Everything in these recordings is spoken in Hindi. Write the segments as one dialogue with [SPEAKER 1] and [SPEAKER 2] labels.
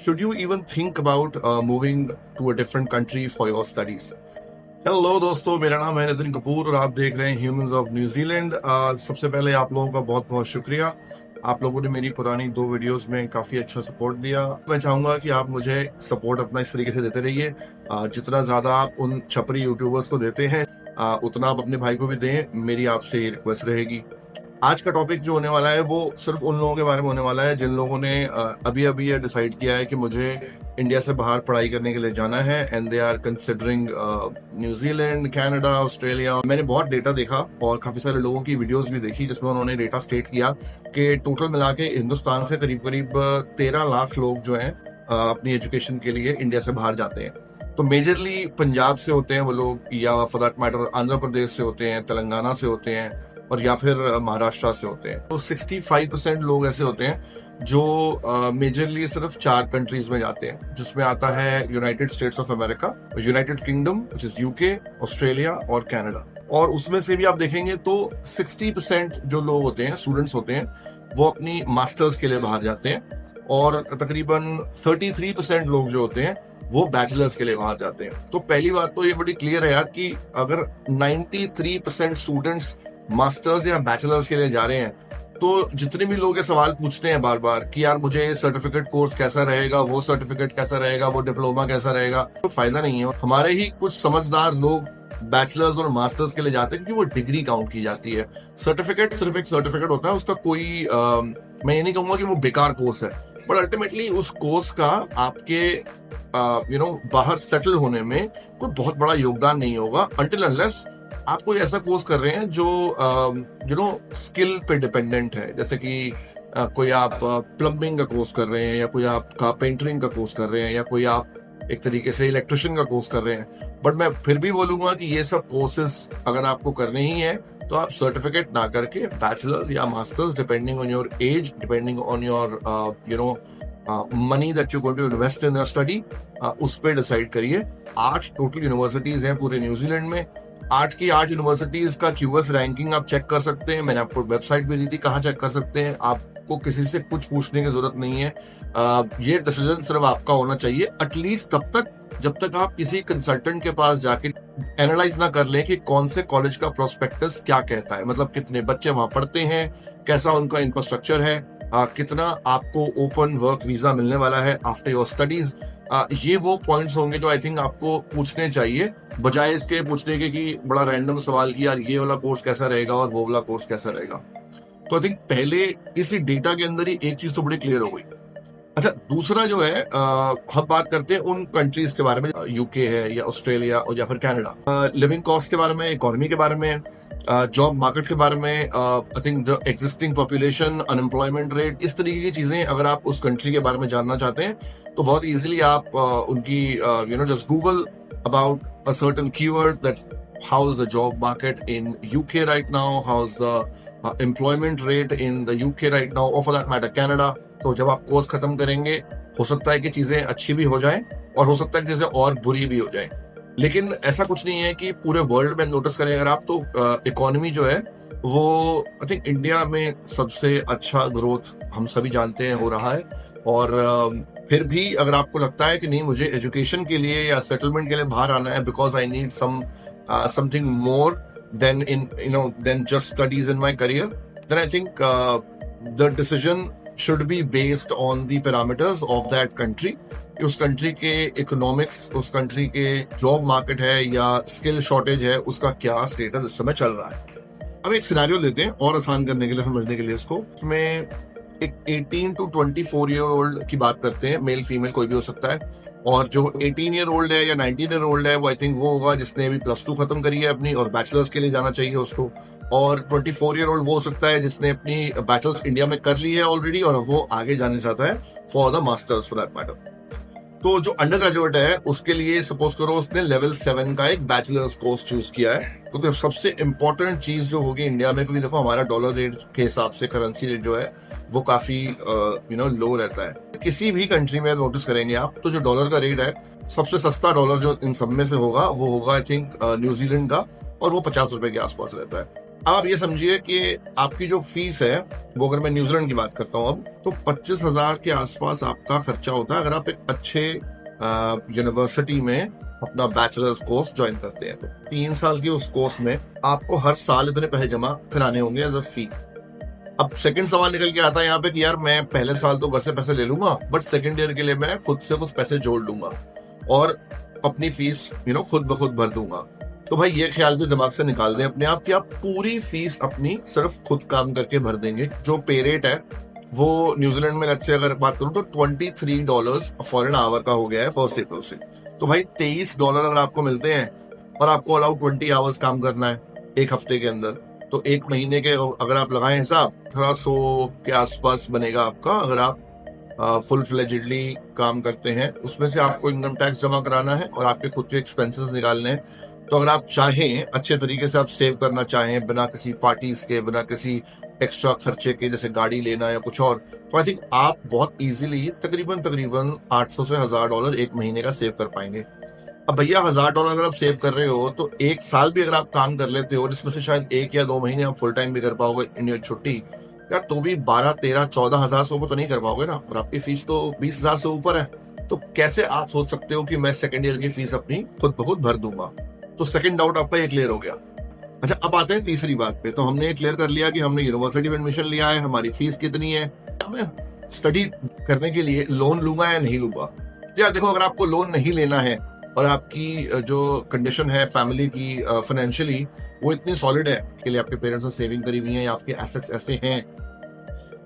[SPEAKER 1] should you even think about moving to a different country for your studies? Hello दोस्तों, मेरा नाम है नितिन कपूर और आप देख रहे हैं ह्यूमंस ऑफ न्यूजीलैंड। सबसे पहले आप लोगों का बहुत बहुत शुक्रिया। आप लोगों ने मेरी पुरानी 2 वीडियोस में काफी अच्छा सपोर्ट दिया। मैं चाहूंगा कि आप मुझे सपोर्ट अपना इस तरीके से देते रहिए। जितना ज्यादा आप उन छपरी यूट्यूबर्स को देते हैं उतना आप अपने भाई को भी दें, मेरी आपसे ये रिक्वेस्ट रहेगी। आज का टॉपिक जो होने वाला है वो सिर्फ उन लोगों के बारे में होने वाला है जिन लोगों ने अभी अभी ये डिसाइड किया है कि मुझे इंडिया से बाहर पढ़ाई करने के लिए जाना है and they are considering New Zealand, Canada, Australia. मैंने बहुत डेटा देखा और काफी सारे लोगों की वीडियोस भी देखी जिसमें उन्होंने डेटा स्टेट किया कि टोटल मिला के हिंदुस्तान से करीब करीब 13 लाख लोग जो हैं अपनी एजुकेशन के लिए इंडिया से बाहर जाते हैं। तो मेजरली पंजाब से होते हैं वो लोग, या for that matter Andhra Pradesh से होते हैं, तेलंगाना से होते हैं और या फिर महाराष्ट्र से होते हैं। तो 65% लोग ऐसे होते हैं जो मेजरली सिर्फ 4 कंट्रीज में जाते हैं, जिसमें आता है United states of America, United kingdom which is UK, Australia और कनाडा। और उसमें से भी आप देखेंगे तो 60% जो लोग होते हैं, स्टूडेंट्स होते हैं, वो अपनी मास्टर्स के लिए बाहर जाते हैं और तकरीबन 33% लोग जो होते हैं वो बैचलर्स के लिए बाहर जाते हैं। तो पहली बात तो ये बड़ी क्लियर है यार कि अगर 93% स्टूडेंट्स मास्टर्स या बैचलर्स के लिए जा रहे हैं तो जितने भी लोग ये सवाल पूछते हैं बार बार कि यार मुझे सर्टिफिकेट कोर्स कैसा रहेगा, वो सर्टिफिकेट कैसा रहेगा, वो डिप्लोमा कैसा रहेगा, तो फायदा नहीं है। हमारे ही कुछ समझदार लोग बैचलर्स और मास्टर्स के लिए जाते हैं क्योंकि वो डिग्री काउंट की जाती है। सर्टिफिकेट सिर्फ एक सर्टिफिकेट होता है, उसका कोई मैं ये नहीं कहूंगा कि वो बेकार कोर्स है, बट अल्टीमेटली उस कोर्स का आपके बाहर सेटल होने में कोई बहुत बड़ा योगदान नहीं होगा अनटिल अनलेस आप कोई ऐसा कोर्स कर रहे हैं जो स्किल पे डिपेंडेंट है। जैसे कि कोई आप प्लम्बिंग का कोर्स कर रहे हैं, या कोई आप कारपेंटरिंग का कोर्स कर रहे हैं, या कोई आप एक तरीके से इलेक्ट्रिशियन का कोर्स कर रहे हैं। बट मैं फिर भी बोलूंगा कि ये सब कोर्सेज अगर आपको करने ही है तो आप सर्टिफिकेट ना करके बैचलर्स या masters, depending on your age, depending on your money that you going to invest in your study, उस पर डिसाइड करिए। 8 टोटल यूनिवर्सिटीज हैं पूरे न्यूजीलैंड में। 8 की 8 यूनिवर्सिटीज का क्यूएस रैंकिंग आप चेक कर सकते हैं। मैंने आपको वेबसाइट भी दी थी कहाँ चेक कर सकते हैं। आपको किसी से कुछ पूछने की जरूरत नहीं है। ये डिसीजन सिर्फ आपका होना चाहिए, एटलीस्ट तब तक जब तक आप किसी कंसल्टेंट के पास जाके एनालाइज ना कर लें कि कौन से कॉलेज का प्रोस्पेक्टस क्या कहता है, मतलब कितने बच्चे वहां पढ़ते हैं, कैसा उनका इंफ्रास्ट्रक्चर है, कितना आपको ओपन वर्क वीजा मिलने वाला है आफ्टर योर स्टडीज। ये वो पॉइंट्स होंगे जो आई थिंक आपको पूछने चाहिए, बजाय इसके पूछने के कि बड़ा रैंडम सवाल कि यार ये वाला कोर्स कैसा रहेगा और वो वाला कोर्स कैसा रहेगा। तो आई थिंक पहले इसी डेटा के अंदर ही एक चीज तो बड़ी क्लियर हो गई। अच्छा, दूसरा जो है हम बात करते हैं उन कंट्रीज के बारे में, यूके है या ऑस्ट्रेलिया और या फिर कनाडा। लिविंग कॉस्ट के बारे में, इकोनॉमी के बारे में, जॉब मार्केट के बारे में, I think the existing population, unemployment rate, इस तरीके की चीजें अगर आप उस कंट्री के बारे में जानना चाहते हैं तो बहुत इजीली आप उनकी just Google about a certain keyword that how is the job market in UK right now, how's the employment rate in the UK right now, or for that matter Canada। तो जब आप कोर्स खत्म करेंगे हो सकता है कि चीजें अच्छी भी हो जाएं और हो सकता है कि चीजें और बुरी भी हो जाएं, लेकिन ऐसा कुछ नहीं है कि पूरे वर्ल्ड में नोटिस करें अगर आप तो इकोनॉमी जो है वो आई थिंक इंडिया में सबसे अच्छा ग्रोथ हम सभी जानते हैं हो रहा है। और फिर भी अगर आपको लगता है कि नहीं मुझे एजुकेशन के लिए या सेटलमेंट के लिए बाहर आना है because I need something more than just studies in my career, then I think the decision should be based on the parameters of that country। उस कंट्री के इकोनॉमिक्स, उस कंट्री के जॉब मार्केट है या स्किल शॉर्टेज है, उसका क्या स्टेटस इस समय चल रहा है। अब एक सिनेरियो लेते हैं और आसान करने के लिए, समझने के लिए इसको। उसमें एक 18 to 24 ईयर ओल्ड की बात करते हैं, मेल फीमेल कोई भी हो सकता है। और जो 18 ईयर ओल्ड है या 19 ईयर ओल्ड है वो आई थिंक वो होगा जिसने अभी +2 खत्म करी है अपनी और बैचलर्स के लिए जाना चाहिए उसको। और 24 ईयर ओल्ड वो हो सकता है जिसने अपनी बैचलर्स इंडिया में कर ली है ऑलरेडी और वो आगे जाना चाहता है for the masters for that matter. तो जो अंडर ग्रेजुएट है उसके लिए सपोज करो उसने लेवल 7 का एक बैचलर्स कोर्स चूज किया है, क्योंकि सबसे इंपॉर्टेंट चीज जो होगी इंडिया में, क्योंकि देखो हमारा डॉलर रेट के हिसाब से करेंसी रेट जो है वो काफी लो रहता है। किसी भी कंट्री में नोटिस करेंगे आप तो जो डॉलर का रेट है, सबसे सस्ता डॉलर जो इन सब में से होगा वो होगा आई थिंक न्यूजीलैंड का, और वो 50 रुपए के आसपास रहता है। अब आप ये समझिए कि आपकी जो फीस है वो, अगर मैं न्यूजीलैंड की बात करता हूँ अब, तो 25,000 के आसपास आपका खर्चा होता है अगर आप एक अच्छे यूनिवर्सिटी में अपना बैचलर्स कोर्स ज्वाइन करते हैं। तो 3 साल की उस कोर्स में आपको हर साल इतने पैसे जमा कराने होंगे एज अ फी। अब सेकंड सवाल निकल के आता है यहाँ पे कि यार मैं पहले साल तो घर से पैसे ले लूंगा, बट सेकंड ईयर के लिए मैं खुद से कुछ पैसे जोड़ लूंगा और अपनी फीस खुद ब खुद भर दूंगा। तो भाई ये ख्याल भी दिमाग से निकाल दें अपने आप कि आप पूरी फीस अपनी सिर्फ खुद काम करके भर देंगे। जो पे रेट है वो न्यूजीलैंड में से अगर बात करूं तो $23 फॉर एन आवर का हो गया है 1 अप्रैल से। तो भाई $23 अगर आपको मिलते हैं और आपको अलाउ 20 आवर्स काम करना है एक हफ्ते के अंदर, तो एक महीने के अगर आप लगाएं हिसाब 1800 के आसपास बनेगा आपका। अगर आप फुल फ्लेजेडली काम करते हैं, उसमें से आपको इनकम टैक्स जमा कराना है और आपके खुद के एक्सपेंसेस निकालने हैं। तो अगर आप चाहें अच्छे तरीके से आप सेव करना चाहें बिना किसी पार्टीज के, बिना किसी एक्स्ट्रा खर्चे के, जैसे गाड़ी लेना या कुछ और, तो आई थिंक आप बहुत इजीली तकरीबन 800 से $1000 एक महीने का सेव कर पाएंगे। अब भैया $1000 अगर आप सेव कर रहे हो तो एक साल भी अगर आप काम कर लेते हो और इसमें से शायद 1 या 2 महीने आप फुल टाइम भी कर पाओगे इन छुट्टी, यार तो भी 12, 13, 14,000 से ऊपर तो नहीं कर पाओगे ना। और आपकी फीस तो 20,000 से ऊपर है। तो कैसे आप सोच सकते हो कि मैं सेकेंड ईयर की फीस अपनी खुद ब खुद भर दूंगा? तो सेकंड डाउट आपका ये क्लियर हो गया। अच्छा, अब आते हैं तीसरी बात पे। तो हमने क्लियर कर लिया कि हमने यूनिवर्सिटी में एडमिशन लिया है, हमारी फीस कितनी है, मैं स्टडी करने के लिए लोन लूंगा या नहीं लूंगा। यार देखो, अगर आपको लोन नहीं लेना है और आपकी जो कंडीशन है फैमिली की फाइनेंशियली वो इतनी सॉलिड है के लिए आपके पेरेंट्स ने सेविंग करी हुई है या आपके एसेट्स ऐसे हैं,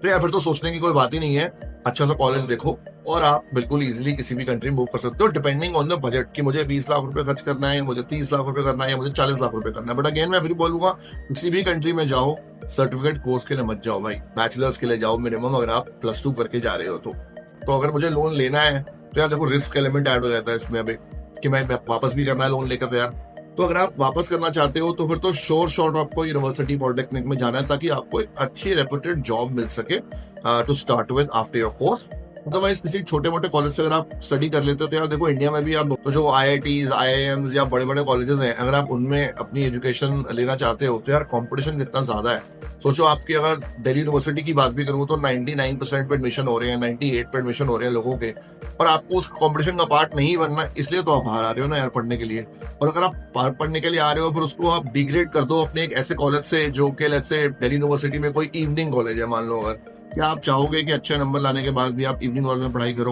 [SPEAKER 1] तो यार फिर तो सोचने की कोई बात ही नहीं है। अच्छा सा कॉलेज देखो और आप बिल्कुल इजीली किसी भी कंट्री मूव कर सकते हो डिपेंडिंग ऑन द बजट कि मुझे 20 लाख रुपए खर्च करना है, मुझे 30 लाख रुपए करना है, मुझे 40 लाख रुपए करना है। बट अगेन मैं फिर बोलूंगा, किसी भी कंट्री में जाओ सर्टिफिकेट कोर्स के लिए मत जाओ भाई, बैचलर्स के लिए जाओ मिनिमम, अगर आप +2 करके जा रहे हो तो अगर मुझे लोन लेना है तो यार देखो रिस्क एलिमेंट ऐड हो जाता है इसमें अभी कि मैं वापस भी करना है लोन लेकर। तो यार तो अगर आप वापस करना चाहते हो तो फिर तो शॉर्ट आपको यूनिवर्सिटी पॉलिटेक्निक में जाना है ताकि आपको एक अच्छी रेप्यूटेड जॉब मिल सके to start with after your course. Otherwise किसी छोटे मोटे कॉलेज से अगर आप स्टडी कर लेते हो तो यार देखो इंडिया में भी आप तो जो IITs, IIMs या बड़े बड़े कॉलेजेस हैं, अगर आप उनमें अपनी एजुकेशन लेना चाहते हो तो यार कंपटीशन कितना ज्यादा है। सोचो, आपकी अगर दिल्ली यूनिवर्सिटी की बात भी करूँ तो 99% पे एडमिशन हो रहे हैं, 98 पे एडमिशन हो रहे हैं लोगों के, और आपको उस कंपटीशन का पार्ट नहीं बनना, इसलिए तो आप बाहर आ रहे हो ना यार पढ़ने के लिए। और अगर आप बाहर पढ़ने के लिए आ रहे हो फिर उसको आप डिग्रेड कर दो अपने एक ऐसे कॉलेज से जो कि लेट्स से दिल्ली यूनिवर्सिटी में कोई इवनिंग कॉलेज है मान लो, अगर क्या आप चाहोगे कि अच्छे नंबर लाने के बाद भी आप इवनिंग कॉलेज में पढ़ाई करो?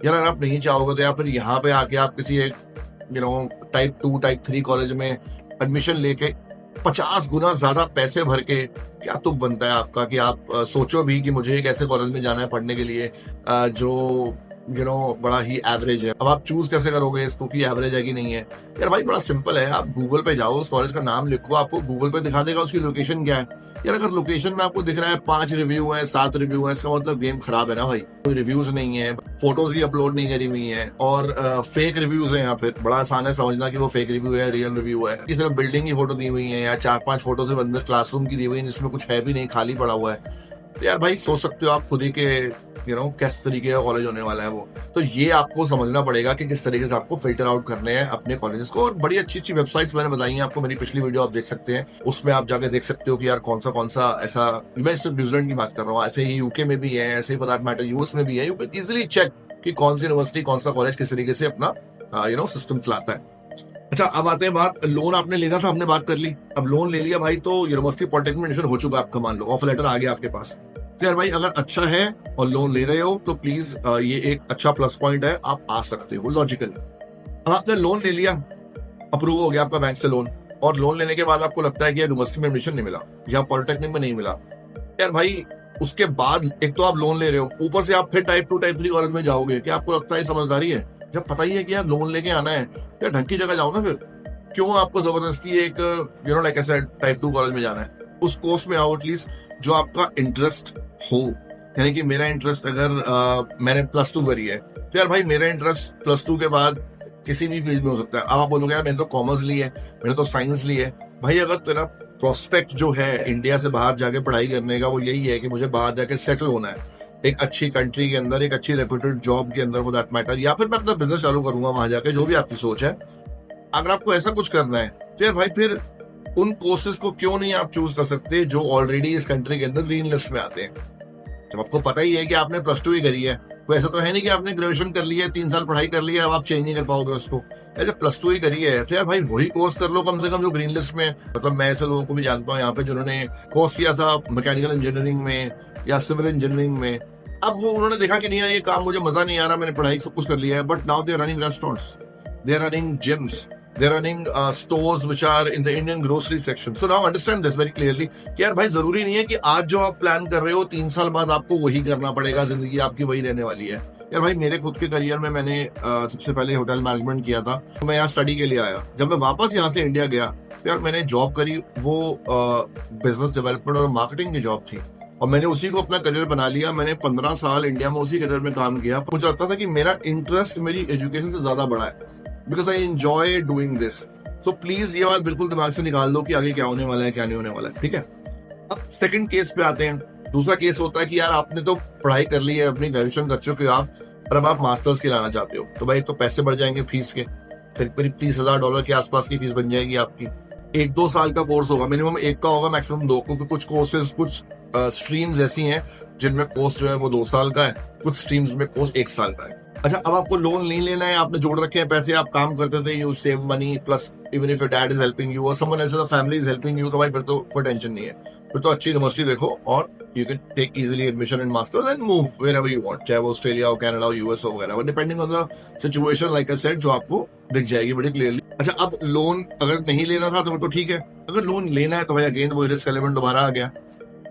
[SPEAKER 1] यार अगर आप नहीं चाहोगे तो या फिर यहाँ पे आके आप किसी एक टाइप 2 टाइप 3 कॉलेज में एडमिशन लेके 50 गुना ज्यादा पैसे भर के क्या तुक बनता है आपका कि आप सोचो भी कि मुझे एक ऐसे कॉलेज में जाना है पढ़ने के लिए जो बड़ा ही एवरेज है। अब आप चूज कैसे करोगे इसको कि एवरेज है कि नहीं है? यार भाई बड़ा सिंपल है, आप गूगल पे जाओ, उस कॉलेज का नाम लिखो, आपको गूगल पे दिखा देगा उसकी लोकेशन क्या है। यार अगर लोकेशन में आपको दिख रहा है 5 रिव्यू है, 7 रिव्यू है, इसका मतलब गेम खराब है ना भाई। कोई रिव्यूज नहीं है, फोटोज ही अपलोड नहीं करी हुई है और फेक रिव्यूज है। यहाँ फिर बड़ा आसान है समझना कि वो फेक रिव्यू है, रियल रिव्यू है। सिर्फ बिल्डिंग की फोटो दी हुई है या 4-5 फोटो से अंदर क्लासरूम की दी हुई है जिसमें कुछ है भी नहीं, खाली पड़ा हुआ है। तो यार भाई सोच सकते हो आप खुद ही के किस तरीके का कॉलेज होने वाला है वो। तो ये आपको समझना पड़ेगा कि किस तरीके से आपको फिल्टर आउट करने हैं अपने कॉलेजेस को। और बड़ी अच्छी वेबसाइट्स मैंने बताई हैं आपको, मेरी पिछली वीडियो आप देख सकते हैं, उसमें आप जाके देख सकते हो कि यार कौन सा ऐसा, मैं सिर्फ न्यूजीलैंड की बात कर रहा हूँ, ऐसे ही यूके में भी है, ऐसे ही फॉर दैट मैटर यूएस में भी है। यू कैन इजीली चेक कि कौन सी यूनिवर्सिटी कौन सा कॉलेज किस तरीके से अपना सिस्टम चलाता है। अच्छा, अब आते हैं बात, लोन आपने लेना था, हमने बात कर ली। अब लोन ले लिया भाई तो यूनिवर्सिटी पॉलिटेक्निक में एडमिशन हो चुका आपका, मान लो ऑफर लेटर आ गया आपके पास। तो यार भाई अगर अच्छा है और लोन ले रहे हो तो प्लीज ये एक अच्छा प्लस पॉइंट है, आप आ सकते हो लॉजिकल। अब आपने लोन ले लिया, अप्रूव हो गया आपका बैंक से लोन, और लोन लेने के बाद आपको लगता है कि यूनिवर्सिटी में एडमिशन नहीं मिला या पॉलिटेक्निक में नहीं मिला। यार भाई उसके बाद एक तो आप लोन ले रहे हो, ऊपर से आप फिर टाइप 2 टाइप 3 कॉलेज में जाओगे, क्या आपको लगता है समझदारी है? जब पता ही है कि यार लोन लेके आना है, यार ढंग की जगह जाओ ना। फिर क्यों आपको जबरदस्ती एक लाइक ऐसा टाइप 2 कॉलेज में जाना है? उस कोर्स में आओ एटलीस्ट जो आपका इंटरेस्ट हो। यानी कि मेरा इंटरेस्ट अगर मैंने +2 करी है तो यार भाई मेरा इंटरेस्ट +2 के बाद किसी भी फील्ड में हो सकता है। अब आप बोलोगे यार मैंने तो कॉमर्स ली है, मैंने तो साइंस ली है। भाई अगर तेरा प्रोस्पेक्ट जो है इंडिया से बाहर जाके पढ़ाई करने का वो यही है कि मुझे बाहर जाके सेटल होना है एक अच्छी कंट्री के अंदर, एक अच्छी रेप्यूटेड जॉब के अंदर फॉर दैट मैटर, या फिर मैं अपना बिजनेस चालू करूंगा वहां जाके, जो भी आपकी सोच है, अगर आपको ऐसा कुछ करना है तो यार भाई फिर उन कोर्सेज को क्यों नहीं आप चूज कर सकते जो ऑलरेडी इस कंट्री के अंदर ग्रीन लिस्ट में आते हैं? जब आपको पता ही है कि आपने +2 ही करी है, कोई ऐसा तो है नहीं कि आपने ग्रेजुएशन कर लिया है, 3 साल पढ़ाई कर ली है, अब आप चेंज नहीं कर पाओगे उसको। ऐसे +2 ही करी है तो यार भाई वही कोर्स कर लो कम से कम जो ग्रीन लिस्ट में। मतलब मैं ऐसे लोगों को भी जानता हूँ यहाँ पे जिन्होंने कोर्स किया था मैकेनिकल इंजीनियरिंग में या सिविल इंजीनियरिंग में, अब वो उन्होंने देखा कि नहीं यार ये काम मुझे मजा नहीं आ रहा, मैंने पढ़ाई सब कुछ कर लिया है, but now they are running restaurants, they are running gyms, they are running stores which are in the Indian grocery section. So now understand this very clearly कि यार भाई जरूरी नहीं है कि आज जो आप प्लान कर रहे हो 3 साल बाद आपको वही करना पड़ेगा, जिंदगी आपकी वही रहने वाली है। यार भाई मेरे खुद के करियर में मैंने सबसे पहले होटल मैनेजमेंट किया था, तो मैं यहाँ स्टडी के लिए आया। जब मैं वापस यहाँ से इंडिया गया तो यार मैंने जॉब करी, वो बिजनेस डेवलपमेंट और मार्केटिंग की जॉब थी, और मैंने उसी को अपना करियर बना लिया। मैंने 15 साल इंडिया में उसी करियर में काम किया। मुझे लगता था कि मेरा इंटरेस्ट मेरी एजुकेशन से ज्यादा बड़ा है, because I enjoy doing this. So please ये बात बिल्कुल दिमाग से निकाल दो कि आगे क्या होने वाला है क्या नहीं होने वाला है, ठीक है। अब सेकंड केस पे आते हैं। दूसरा केस होता है कि यार आपने तो पढ़ाई कर ली है, अपनी ग्रेजुएशन कर चुके हो आप, और अब आप मास्टर्स के लाना चाहते हो, तो भाई तो पैसे बढ़ जाएंगे फीस के, करीब $30,000 के आसपास की फीस बन जाएगी आपकी। 1-2 साल का कोर्स होगा, मिनिमम 1 का होगा, मैक्सिमम 2, क्योंकि कुछ कोर्सेज कुछ स्ट्रीम्स ऐसी हैं जिनमें कोर्स जो है वो 2 साल का है, कुछ स्ट्रीम्स में कोर्स 1 साल का है। अच्छा, अब आपको लोन नहीं लेना है, आपने जोड़ रखे हैं पैसे, आप काम करते थे, you save money, plus even if your dad is helping you और someone else in the family is helping you, तो भाई फिर तो कोई टेंशन नहीं है, फिर तो अच्छी यूनिवर्सिटी देखो और you can take easily admission in masters and move wherever you want, चाहे वो ऑस्ट्रेलिया हो, कनाडा हो, यूएस हो वगैरह, depending on the situation, like I said, जो आपको दिख जाएगी बड़ी क्लियरली। अच्छा, अब लोन अगर नहीं लेना था तो ठीक है, अगर लोन लेना है तो भाई अगेन वो रिस्क एलिमेंट दोबारा आ गया।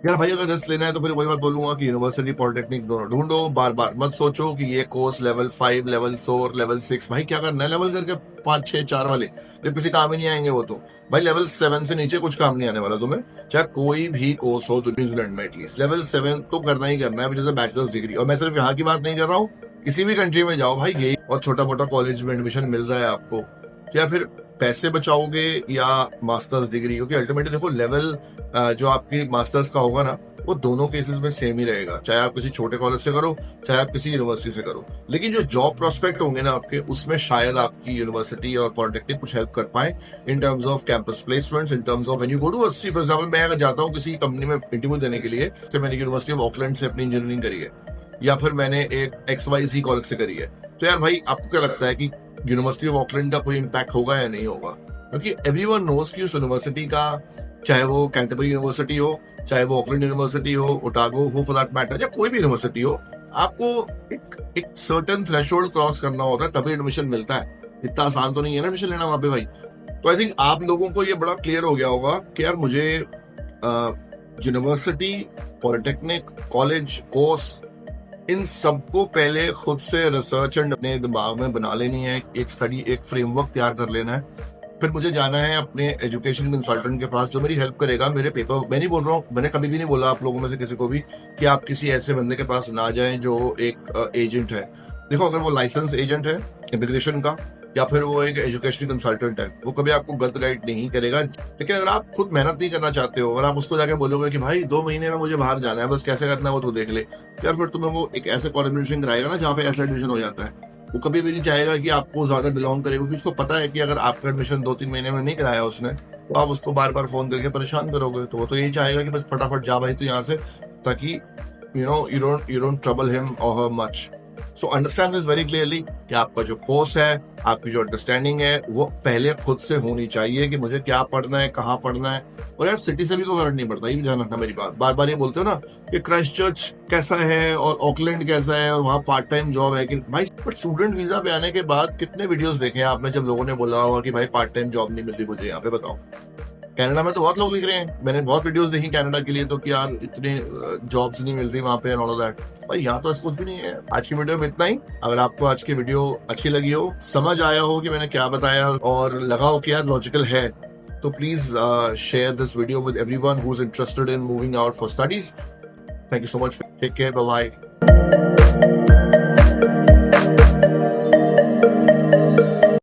[SPEAKER 1] यार भाई अगर रिस्क लेना है तो फिर वही बात बोलूंगा कि यूनिवर्सिटी पॉलिटेक्निक दोनों ढूंढो, बार बार मत सोचो कि ये कोर्स लेवल 5, लेवल 4, लेवल 6, भाई क्या करना है लेवल करके 5, 6, 4 वाले, जब किसी काम ही नहीं आएंगे वो तो। भाई लेवल 7 से नीचे कुछ काम नहीं आने वाला तुम्हें, चाहे कोई भी कोर्स हो न्यूजीलैंड में, एटलीस्ट लेवल 7 तो करना ही करना है, which is a bachelors degree. और मैं सिर्फ यहाँ की बात नहीं कर रहा हूँ, किसी भी कंट्री में जाओ भाई यही, और छोटा मोटा कॉलेज में एडमिशन मिल रहा है आपको, क्या फिर पैसे बचाओगे या मास्टर्स डिग्री? क्योंकि अल्टीमेटली देखो लेवल जो आपकी मास्टर्स का होगा ना, वो दोनों केसेस में सेम ही रहेगा, चाहे आप किसी छोटे कॉलेज से करो, चाहे आप किसी यूनिवर्सिटी से करो। लेकिन जो जॉब प्रोस्पेक्ट होंगे ना आपके, उसमें शायद आपकी यूनिवर्सिटी और पॉलिटेक्निक कुछ हेल्प कर पाए in terms of campus placements, in terms of when you go to university. For example मैं अगर जाता हूँ किसी कंपनी में इंटरव्यू देने के लिए, तो मैंने यूनिवर्सिटी ऑफ ऑकलैंड से अपनी इंजीनियरिंग करी है, या फिर मैंने एक XYZ कॉलेज से करी है, तो यार भाई आपको क्या लगता है कि यूनिवर्सिटी ऑफ ऑकलैंड का कोई इम्पैक्ट होगा या नहीं होगा? क्योंकि एवरीवन नोज कि उस यूनिवर्सिटी का, चाहे वो कैंटरबरी यूनिवर्सिटी हो, चाहे वो ऑकलैंड यूनिवर्सिटी हो, ओटागो हो फॉर दैट मैटर, या कोई भी यूनिवर्सिटी हो, आपको एक सर्टेन थ्रेशोल्ड क्रॉस करना होता है तभी एडमिशन मिलता है। इतना आसान तो नहीं है ना एडमिशन लेना वहां पे भाई। तो आई थिंक आप लोगों को ये बड़ा क्लियर हो गया होगा कि यार मुझे यूनिवर्सिटी, पॉलिटेक्निक, कॉलेज, कोर्स, इन सबको पहले खुद से रिसर्च एंड अपने दिमाग में बना लेनी है, एक स्टडी, एक फ्रेमवर्क तैयार कर लेना है। फिर मुझे जाना है अपने एजुकेशन कंसल्टेंट के पास जो मेरी हेल्प करेगा मेरे पेपर। मैं नहीं बोल रहा हूँ, मैंने कभी भी नहीं बोला आप लोगों में से किसी को भी कि आप किसी ऐसे बंदे के पास ना जाएं जो एक एजेंट है। देखो, अगर वो लाइसेंस एजेंट है इमिग्रेशन का, या फिर वो एक एजुकेशनल कंसल्टेंट है, वो कभी आपको गलत गाइड नहीं करेगा। लेकिन अगर आप खुद मेहनत नहीं करना चाहते हो और आप उसको जाके बोलोगे कि भाई 2 महीने में मुझे बाहर जाना है, बस कैसे करना है वो तो देख ले, यार फिर तुम्हें वो एक ऐसे कॉलेज एडमिशन कराएगा ना जहाँ पे ऐसा एडमिशन हो जाता है। वो कभी भी नहीं चाहेगा कि आपको ज्यादा बिलोंग करे, क्योंकि उसको पता है कि अगर आपका एडमिशन 2-3 महीने में नहीं कराया उसने, तो आप उसको बार बार फोन करके परेशान करोगे। तो वो तो यही चाहेगा कि बस फटाफट जा भाई तो यहाँ से, ताकि you don't trouble him or her much. So understand this very clearly कि आपका जो कोर्स है, आपकी जो अंडरस्टैंडिंग है, वो पहले खुद से होनी चाहिए कि मुझे क्या पढ़ना है, कहाँ पढ़ना है। और यार सिटी से भी तो फर्क नहीं पड़ता, ये भी ध्यान रखना मेरी बात। बार बार ये बोलते हो ना कि क्राइस्ट चर्च कैसा है और ऑकलैंड कैसा है और वहाँ पार्ट टाइम जॉब है कि भाई, बट स्टूडेंट वीजा पे आने के बाद कितने वीडियोस देखे हैं आपने जब लोगों ने बोला होगा कि भाई पार्ट टाइम जॉब नहीं मिलती मुझे यहाँ पे, बताओ। कनाडा में तो बहुत लोग लिख रहे हैं, मैंने बहुत वीडियोस देखी कनाडा के लिए, तो कि यार इतने जॉब्स नहीं मिल रही वहाँ पे एंड ऑल ऑफ दैट। भाई यहाँ तो ऐसा कुछ भी नहीं है। आज की वीडियो में इतना ही। अगर आपको आज की वीडियो अच्छी लगी हो, समझ आया हो कि मैंने क्या बताया और लगा हो कि यार लॉजिकल है, तो please share this video with everyone who is interested in moving out for studies. Thank you so much, take care, bye bye.